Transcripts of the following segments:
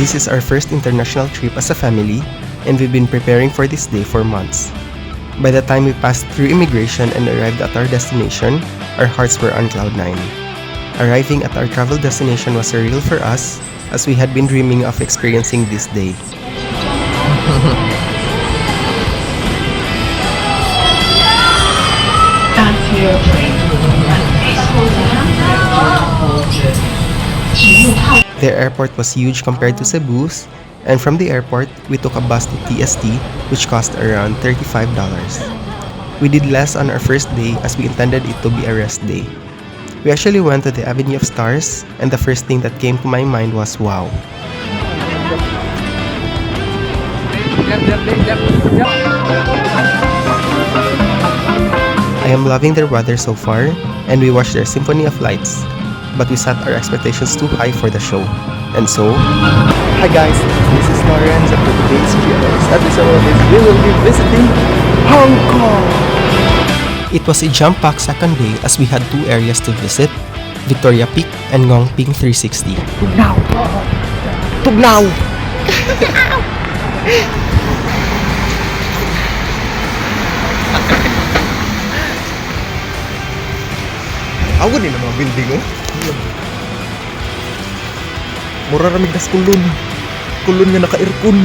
This is our first international trip as a family, and we've been preparing for this day for months. By the time we passed through immigration and arrived at our destination, our hearts were on cloud 9. Arriving at our travel destination was surreal for us, as we had been dreaming of experiencing this day. The airport was huge compared to Cebu's, and from the airport, we took a bus to TST, which cost around $35. We did less on our first day as we intended it to be a rest day. We actually went to the Avenue of Stars, and the first thing that came to my mind was wow. I am loving their weather so far, and we watched their symphony of lights, but we set our expectations too high for the show. And so, Hi guys, this is Lawrence, and for today's episode we will be visiting Hong Kong. it was a jam-packed second day as we had two areas to visit, Victoria Peak and Ngong Ping 360. Tugnaw! Tugnaw! Ako din ang mga building, oh. Mura ramig nas kulon. Kulon nga naka-aircon.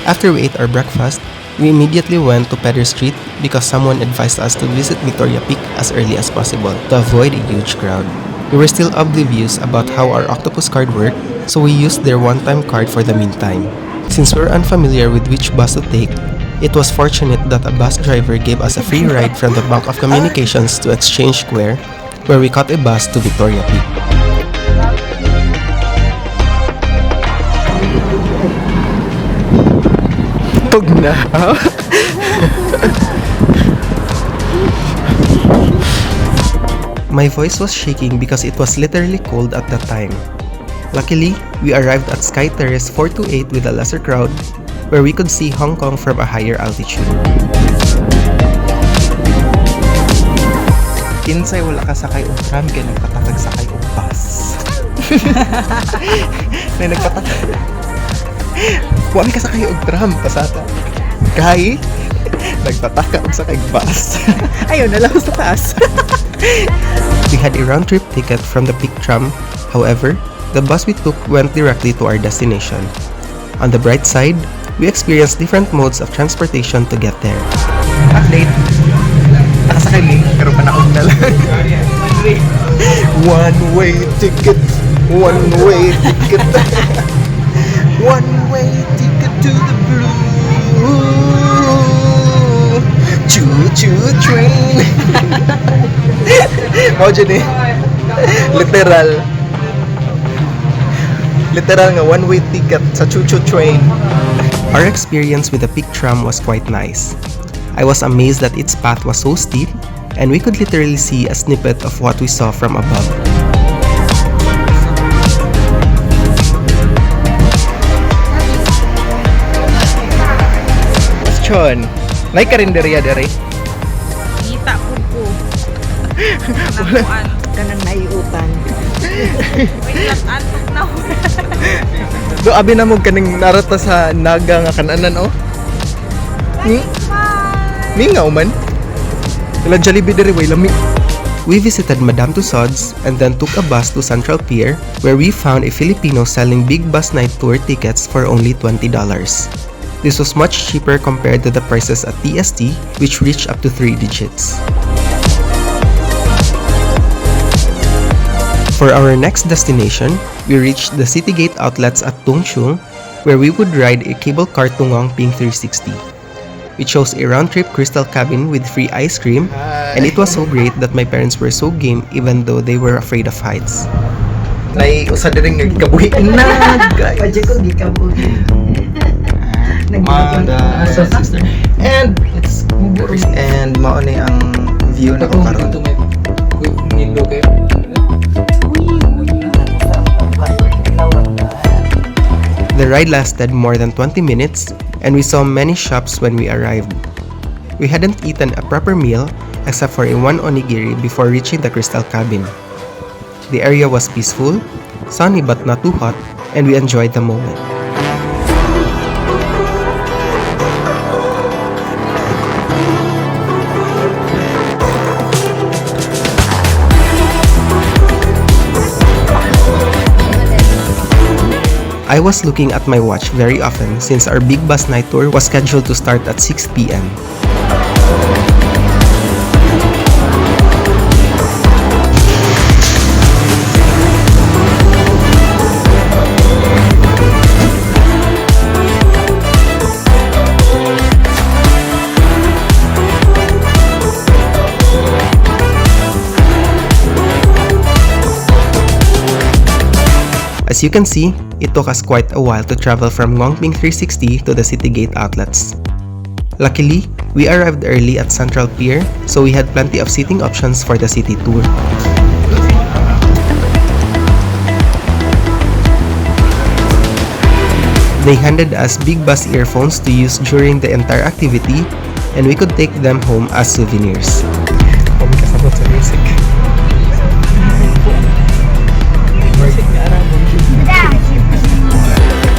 After we ate our breakfast, we immediately went to Pedder Street because someone advised us to visit Victoria Peak as early as possible to avoid a huge crowd. We were still oblivious about how our octopus card worked, so we used their one-time card for the meantime. Since we're unfamiliar with which bus to take, it was fortunate that a bus driver gave us a free ride from the Bank of Communications to Exchange Square, where we caught a bus to Victoria Peak. Tugnaw! My voice was shaking because it was literally cold at that time. Luckily, we arrived at Sky Terrace 428 with a lesser crowd, where we could see Hong Kong from a higher altitude. Kinsay wala ka sakay og tram kay nagpatakag sakay og bus. May nagpatakag. Wala ka sakay og tram pasata. Kay nagpataka og sakay og bus. Ayun na lang sa taas. We had a round-trip ticket from the Peak tram. However, the bus we took went directly to our destination. On the bright side, we experienced different modes of transportation to get there. Update. Nakasakay ni pero panahon na lang. One-way ticket. One-way ticket. One-way ticket to the blue. Choo-choo train. Mao dyan eh. Literal. Literal nga one-way ticket sa choo-choo train. Our experience with the Peak tram was quite nice. I was amazed that its path was so steep, and we could literally see a snippet of what we saw from above. Question. May karinderya dere? Kita po ko. Nakuan. Kanang naiutan. Wait lang, antok na ako. Do abi na mo kaning narata sa naga nga kananan oh. Mingaw man. Ilang Jollibee dere way lami. We visited Madame Tussauds and then took a bus to Central Pier, where we found a Filipino selling big bus night tour tickets for only $20. This was much cheaper compared to the prices at TST, which reached up to 3 digits. For our next destination, we reached the Citygate outlets at Tung Chung, where we would ride a cable car to Ngong Ping 360. We chose a round-trip crystal cabin with free ice cream, and it was so great that my parents were so game even though they were afraid of heights. Nay usa dere nga gikabuhi na guys. Padya ko gikabuhi. Mother, sister. And it's mao ni ang view na ko karon. The ride lasted more than 20 minutes, and we saw many shops when we arrived. We hadn't eaten a proper meal except for a one onigiri before reaching the crystal cabin. The area was peaceful, sunny but not too hot, and we enjoyed the moment. I was looking at my watch very often since our big bus night tour was scheduled to start at 6 p.m. As you can see, it took us quite a while to travel from Ngongping 360 to the Citygate outlets. Luckily, we arrived early at Central Pier, so we had plenty of seating options for the city tour. They handed us big bus earphones to use during the entire activity, and we could take them home as souvenirs. Kami kasabot sa music.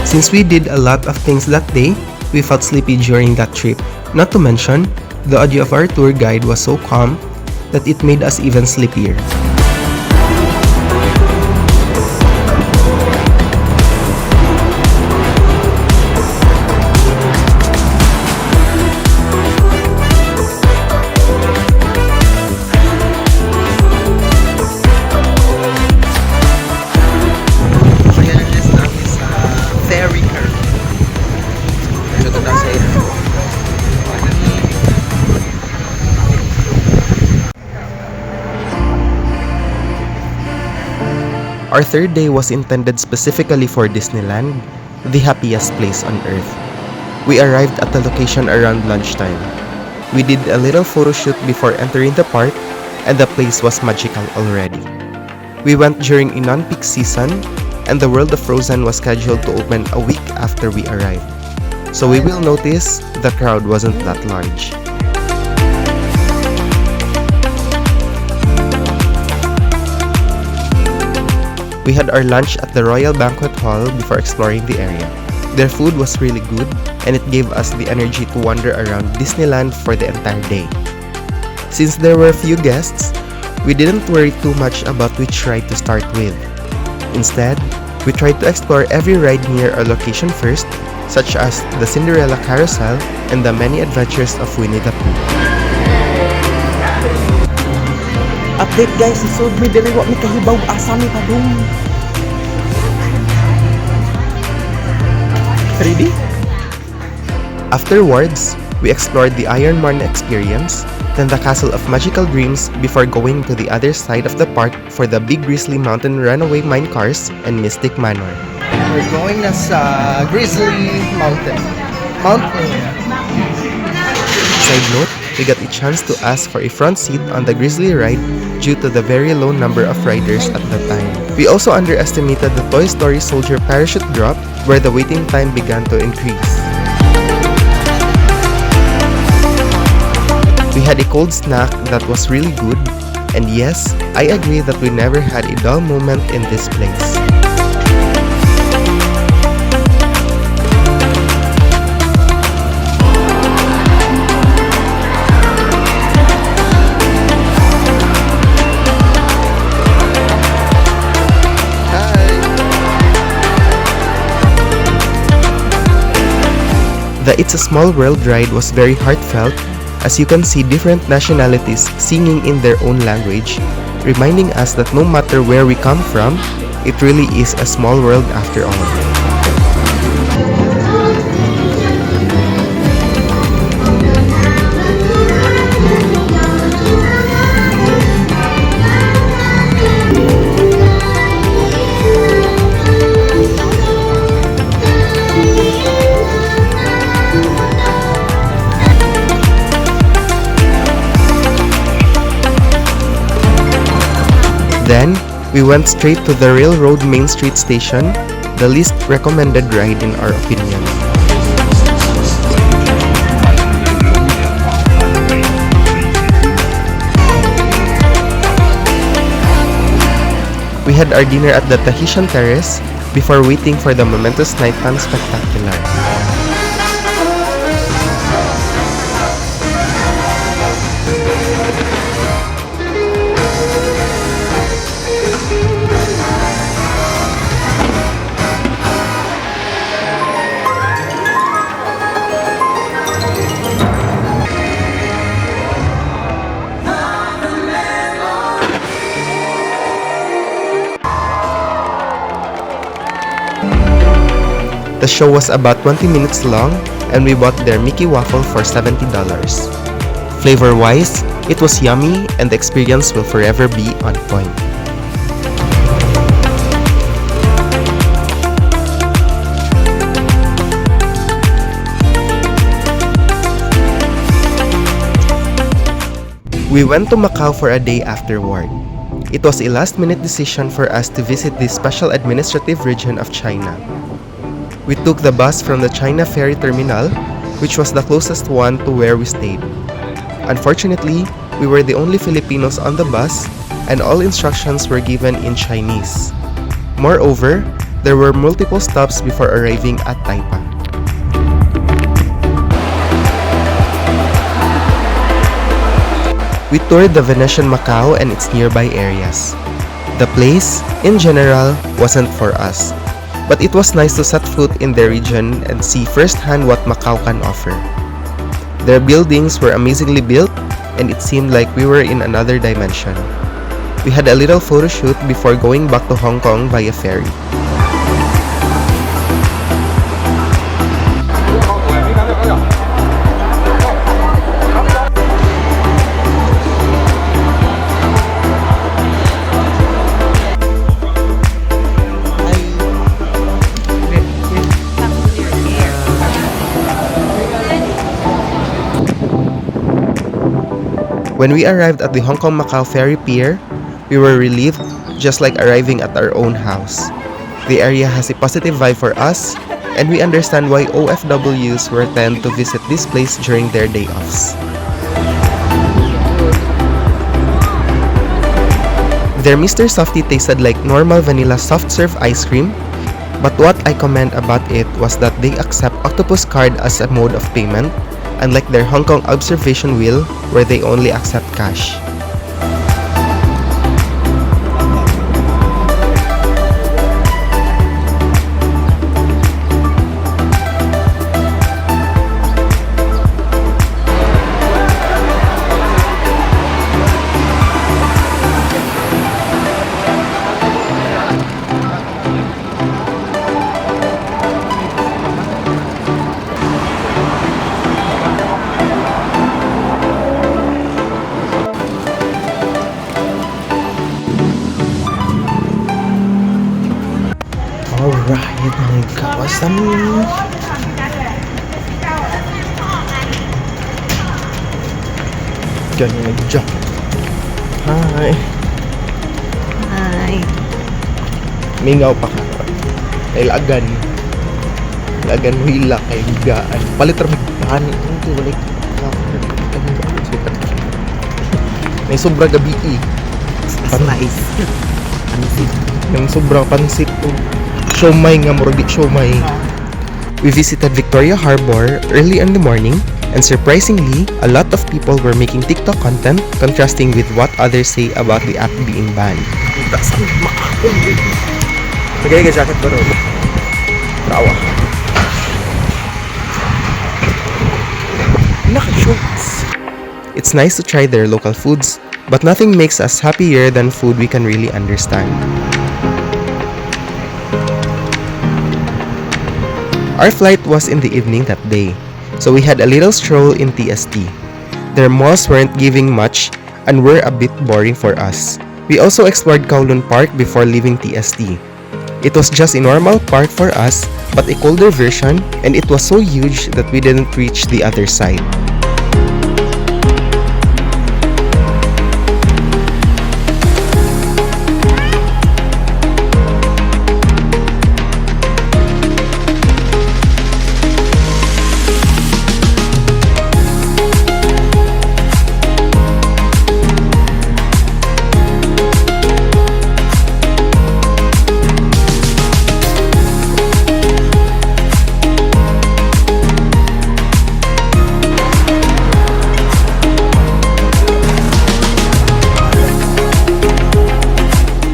Since we did a lot of things that day, we felt sleepy during that trip. Not to mention, the audio of our tour guide was so calm that it made us even sleepier. Our third day was intended specifically for Disneyland, the happiest place on earth. We arrived at the location around lunchtime. We did a little photo shoot before entering the park, and the place was magical already. We went during a non-peak season, and the World of Frozen was scheduled to open a week after we arrived. So we will notice the crowd wasn't that large. We had our lunch at the Royal Banquet Hall before exploring the area. Their food was really good, and it gave us the energy to wander around Disneyland for the entire day. Since there were few guests, we didn't worry too much about which ride to start with. Instead, we tried to explore every ride near our location first, such as the Cinderella Carousel and the many adventures of Winnie the Pooh. Update guys, isod mi diri wa mi kahibaw asa mi padung. 3D? Afterwards, we explored the Iron Man experience, then the Castle of Magical Dreams before going to the other side of the park for the Big Grizzly Mountain Runaway Mine Cars and Mystic Manor. We're going na sa Grizzly Mountain. Side note, we got a chance to ask for a front seat on the Grizzly ride due to the very low number of riders at the time. We also underestimated the Toy Story Soldier parachute drop, where the waiting time began to increase. We had a cold snack that was really good, and yes, I agree that we never had a dull moment in this place. The It's a Small World ride was very heartfelt, as you can see different nationalities singing in their own language, reminding us that no matter where we come from, it really is a small world after all. Then, we went straight to the Railroad Main Street Station, the least recommended ride in our opinion. We had our dinner at the Tahitian Terrace before waiting for the momentous nighttime spectacular. The show was about 20 minutes long, and we bought their Mickey waffle for $70. Flavor-wise, it was yummy, and the experience will forever be on point. We went to Macau for a day afterward. It was a last-minute decision for us to visit this special administrative region of China. We took the bus from the China Ferry Terminal, which was the closest one to where we stayed. Unfortunately, we were the only Filipinos on the bus, and all instructions were given in Chinese. Moreover, there were multiple stops before arriving at Taipa. We toured the Venetian Macau and its nearby areas. The place, in general, wasn't for us, but it was nice to set foot in the region and see firsthand what Macau can offer. Their buildings were amazingly built, and it seemed like we were in another dimension. We had a little photo shoot before going back to Hong Kong via ferry. When we arrived at the Hong Kong-Macau ferry pier, we were relieved, just like arriving at our own house. The area has a positive vibe for us, and we understand why OFWs were tend to visit this place during their day offs. Their Mr. Softy tasted like normal vanilla soft serve ice cream, but what I comment about it was that they accept Octopus card as a mode of payment, unlike their Hong Kong observation wheel where they only accept cash. Alright, mga kawasan. Diyan yung nag-jump. Hi. Hi. Mingaw pa ka. Kay lagan. Lagan mo hila kay higaan. Palit rin higaan. Ito balik. May sobra gabi eh. Nice. Yung sobrang pansit po. Siomay nga murag di siomay. We visited Victoria Harbor early in the morning, and surprisingly, a lot of people were making TikTok content contrasting with what others say about the app being banned. Nagay ka jacket ba ron? Trawa. Naka-shorts. It's nice to try their local foods, but nothing makes us happier than food we can really understand. Our flight was in the evening that day, so we had a little stroll in TST. Their malls weren't giving much and were a bit boring for us. We also explored Kowloon Park before leaving TST. It was just a normal park for us, but a colder version, and it was so huge that we didn't reach the other side.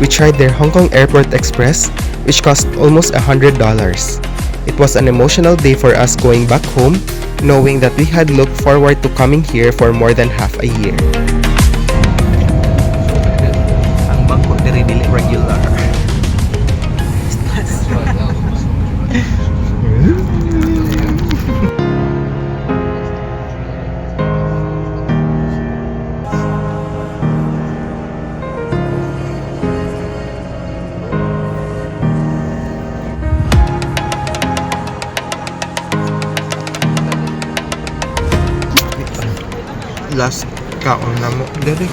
We tried their Hong Kong Airport Express, which cost almost $100. It was an emotional day for us going back home, knowing that we had looked forward to coming here for more than half a year. Ang bangko dili regular. last kaon na mo. Dali.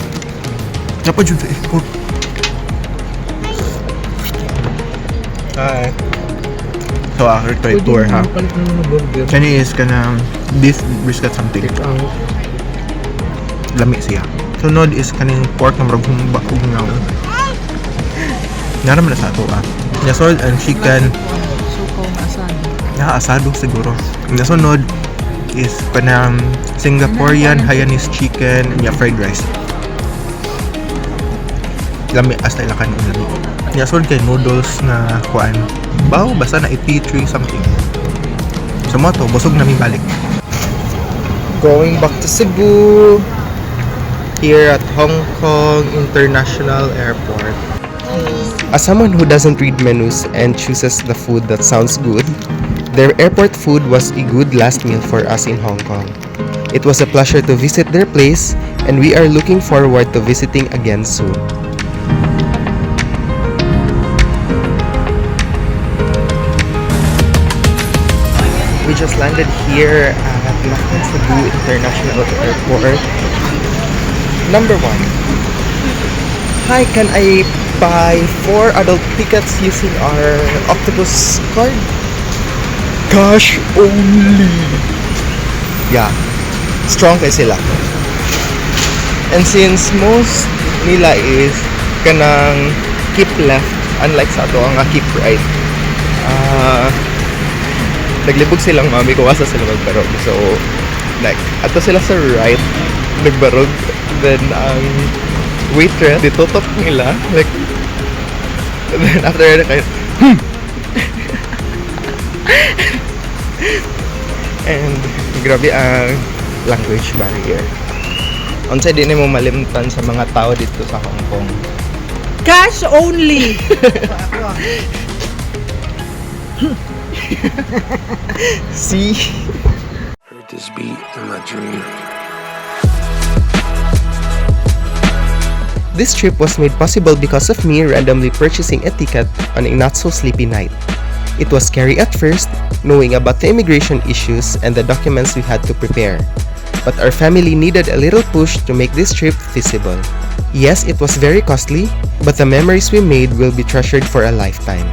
Dapat dyan sa airport. Hi. So, after try tour ha. Chinese ka na beef brisket something. Lami siya. Sunod is kaning pork na marag humba ug ngaw. Naram na sa ato Nasod and chicken. Suko na asan. Asado siguro. Nasunod is kanang Singaporean Hainanese chicken and fried rice. Lami hasta ilakan ulo. Nasod kay noodles na kuan. Bawo basta na IP3 something. So mo to busog na mi balik. Going back to Cebu here at Hong Kong International Airport. As someone who doesn't read menus and chooses the food that sounds good, their airport food was a good last meal for us in Hong Kong. It was a pleasure to visit their place, and we are looking forward to visiting again soon. We just landed here at Mactan Cebu International Airport. Number 1. Hi, can I buy 4 adult tickets using our Octopus card? Cash only. Yeah. Strong kay sila. And since most nila is kanang keep left, unlike sa ato ang keep right, naglibog silang mami ko wasa sila magbarog. So, like, ato sila sa right, nagbarog. Then, ang waitress, ditutok nila. Like, then after that, kayo, and, grabe ang language barrier. Unsay di na mo malimtan sa mga tao dito sa Hong Kong. Cash only! See? Heard this beat in my dream. This trip was made possible because of me randomly purchasing a ticket on a not-so-sleepy night. It was scary at first, knowing about the immigration issues and the documents we had to prepare. But our family needed a little push to make this trip feasible. Yes, it was very costly, but the memories we made will be treasured for a lifetime.